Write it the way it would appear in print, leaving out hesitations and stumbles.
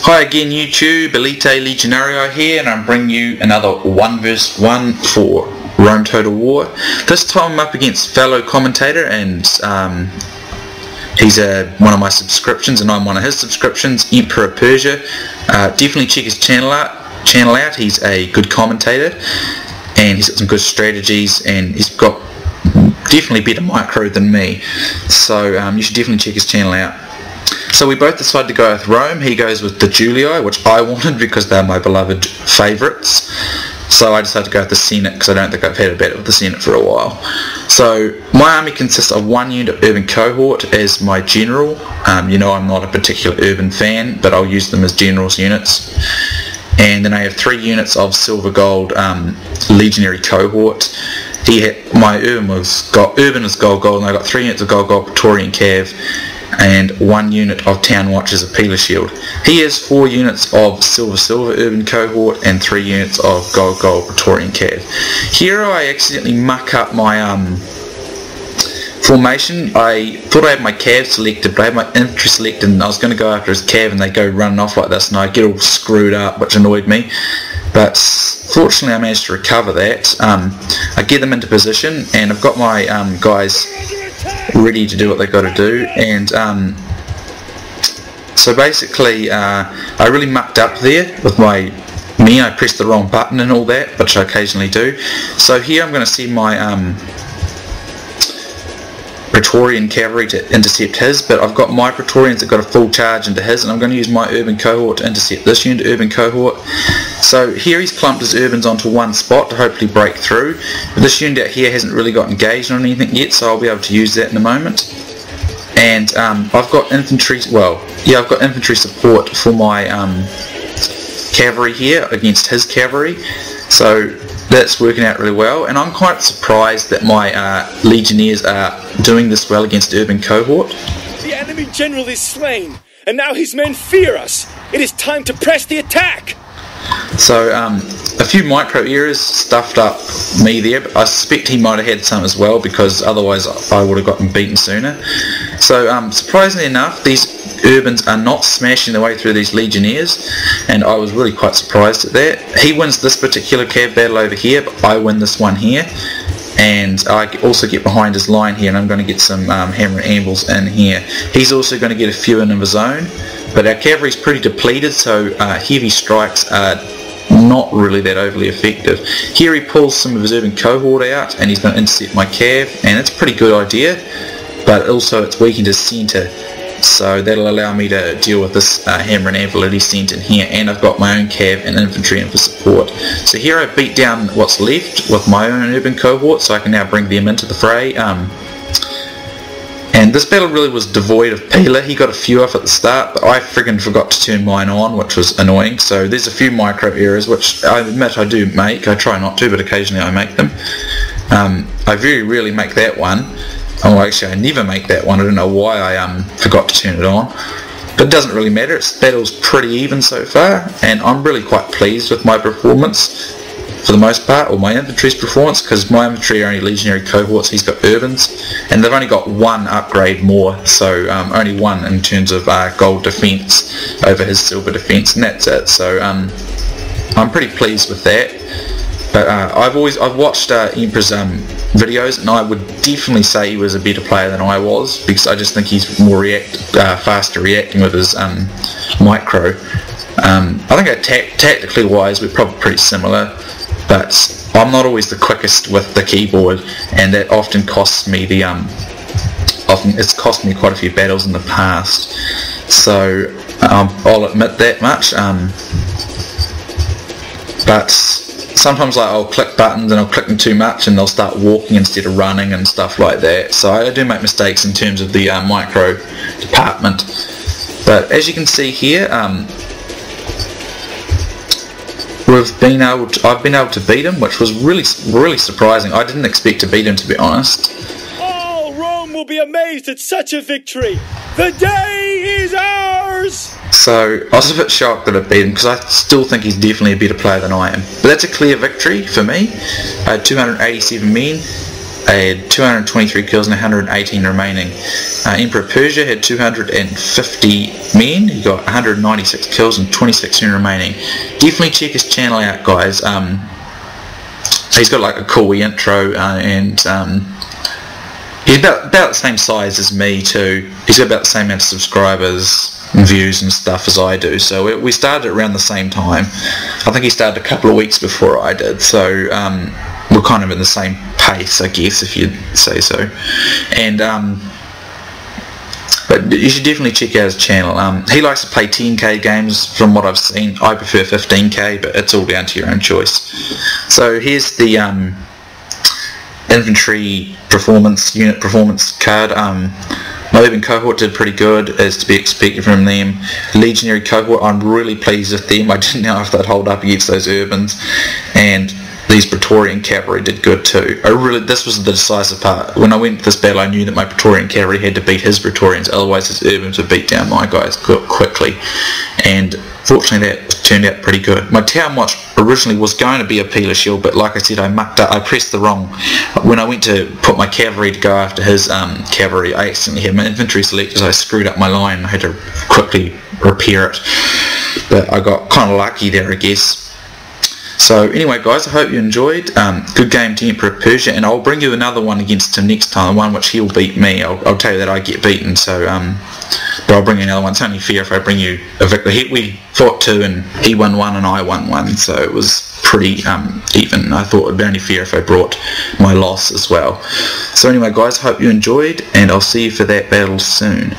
Hi again YouTube, Elite Legionario here, and I'm bringing you another 1 vs 1 for Rome Total War. This time I'm up against fellow commentator, and he's one of my subscriptions and I'm one of his subscriptions, Emperor of Persia. Definitely check his channel out. He's a good commentator and he's got some good strategies, and he's got definitely better micro than me, so you should definitely check his channel out. So we both decided to go with Rome. He goes with the Julii, which I wanted because they're my beloved favourites. So I decided to go with the Senate because I don't think I've had a battle with the Senate for a while. So my army consists of 1 unit of urban cohort as my general. You know, I'm not a particular urban fan, but I'll use them as generals units. And then I have 3 units of silver gold legionary cohort. My urban was gold, and I got 3 units of gold Praetorian cav, and 1 unit of town watchers of Peeler Shield. He has 4 units of silver urban cohort and 3 units of gold Praetorian cav. Here I accidentally muck up my formation. I thought I had my cav selected, but I had my infantry selected, and I was going to go after his cav, and they go running off like this, and I get all screwed up, which annoyed me. But fortunately I managed to recover that. I get them into position, and I've got my guys ready to do what they've got to do, and so basically I really mucked up there with me. I pressed the wrong button and all that, which I occasionally do. So here I'm going to see my Praetorian cavalry to intercept his, but I've got my Praetorians that got a full charge into his, and I'm going to use my urban cohort to intercept this unit urban cohort. So here he's clumped his urbans onto one spot to hopefully break through. But this unit out here hasn't really got engaged on anything yet, so I'll be able to use that in a moment. And I've got infantry, I've got infantry support for my cavalry here against his cavalry. So that's working out really well, and I'm quite surprised that my legionnaires are doing this well against urban cohort. The enemy general is slain, and now his men fear us. It is time to press the attack. So a few micro errors stuffed up me there, but I suspect he might have had some as well, because otherwise I would have gotten beaten sooner. So surprisingly enough, these urbans are not smashing their way through these legionnaires, and I was really quite surprised at that. He wins this particular cav battle over here, but I win this one here, and I also get behind his line here, and I'm going to get some hammer and anvils in here. He's also going to get a few in of his own, but our cavalry's pretty depleted, so heavy strikes are not really that overly effective. Here he pulls some of his urban cohort out, and he's going to intercept my cav, and it's a pretty good idea, but also it's weakened his centre, so that'll allow me to deal with this hammer and anvil that he sent in here, and I've got my own cav and infantry in for support. So here I beat down what's left with my own urban cohort, so I can now bring them into the fray. And this battle really was devoid of Peeler. He got a few off at the start, but I friggin' forgot to turn mine on, which was annoying. So there's a few micro errors, which I admit I do make. I try not to, but occasionally I make them. I very rarely make that one. Oh, actually I never make that one. I don't know why I forgot to turn it on. But it doesn't really matter. This battle's pretty even so far, and I'm really quite pleased with my performance for the most part, or my infantry's performance, because my infantry are only legionary cohorts. He's got urbans, and they've only got 1 upgrade more, so only 1 in terms of gold defense over his silver defense, and that's it. So I'm pretty pleased with that. But I've watched Emperor's videos, and I would definitely say he was a better player than I was, because I just think he's more faster reacting with his micro. I think tactically wise we're probably pretty similar, but I'm not always the quickest with the keyboard, and that often costs me it's cost me quite a few battles in the past. So I'll admit that much. But sometimes I'll click buttons and I'll click them too much, and they'll start walking instead of running and stuff like that. So I do make mistakes in terms of the micro department. But as you can see here, I've been able to beat him, which was really surprising. I didn't expect to beat him, to be honest. All Rome will be amazed at such a victory. The day is ours. So I was a bit shocked that I beat him, because I still think he's definitely a better player than I am. But that's a clear victory for me. I had 287 men, I had 223 kills and 118 remaining. Emperor of Persia had 250 men. He got 196 kills and 26 men remaining. Definitely check his channel out, guys. He's got like a cool intro, and he's about the same size as me too. He's got about the same amount of subscribers and views and stuff as I do. So we started around the same time. I think he started a couple of weeks before I did. So we're kind of in the same pace, I guess, if you'd say so. And but you should definitely check out his channel. He likes to play 10k games from what I've seen. I prefer 15k, but it's all down to your own choice. So here's the infantry performance, unit performance card. My urban cohort did pretty good, as to be expected from them. Legionary cohort, I'm really pleased with them. I didn't know if they'd hold up against those urbans. And these Praetorian cavalry did good too. This was the decisive part. When I went to this battle, I knew that my Praetorian cavalry had to beat his Praetorians, otherwise his urbans would beat down my guys quickly. And fortunately that turned out pretty good. My town watch originally was going to be a Peeler shield, but like I said, I mucked up. I pressed the wrong. When I went to put my cavalry to go after his cavalry, I accidentally had my infantry selected, so I screwed up my line. I had to quickly repair it. But I got kind of lucky there, I guess. So anyway, guys, I hope you enjoyed. Good game to Emperor of Persia, and I'll bring you another one against him next time, one which he'll beat me. I'll tell you that I get beaten, so but I'll bring you another one. It's only fair if I bring you a victory. We fought 2 and he won 1 and I won 1, so it was pretty even. I thought it would be only fair if I brought my loss as well. So anyway, guys, hope you enjoyed, and I'll see you for that battle soon.